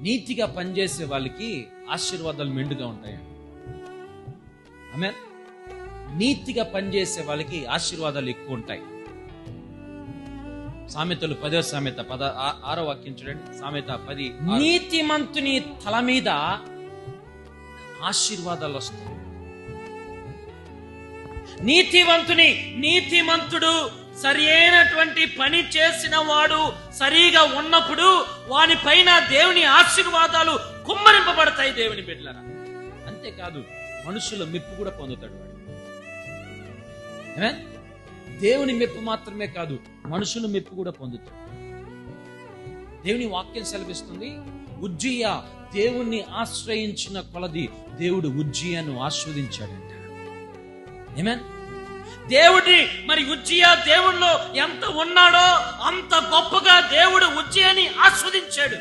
నీతిగా పనిచేసే వాళ్ళకి ఆశీర్వాదాలు మెండుగా ఉంటాయి. ఆమేన్. నీతిగా పనిచేసే వాళ్ళకి ఆశీర్వాదాలు ఎక్కువ ఉంటాయి. సామెతలు 10వ సామెత 6వ వాక్యం చూడండి. సామెత 10. నీతిమంతుని తల మీద ఆశీర్వాదాలు వస్తాయి. నీతిమంతుడు సరి అయినటువంటి పని చేసిన వాడు సరిగా ఉన్నప్పుడు వాని పైన దేవుని ఆశీర్వాదాలు కుమ్మరింపబడతాయి. దేవుని బిడ్డలారా, అంతేకాదు మనుషుల మెప్పు కూడా పొందుతాడు వాడు. దేవుని మెప్పు మాత్రమే కాదు, మనుషుల మెప్పు కూడా పొందుతాడు. దేవుని వాక్యం సెలవిస్తుంది, ఉజ్జియా దేవుణ్ణి ఆశ్రయించిన కొలది దేవుడు ఉజ్జియాను ఆస్వాదించాడంట. ఆమేన్. దేవుడి మరి ఉజ్జియా దేవుణ్ణిలో ఎంత ఉన్నాడో అంత గొప్పగా దేవుడు ఉజ్జియాని ఆస్వాదించాడు.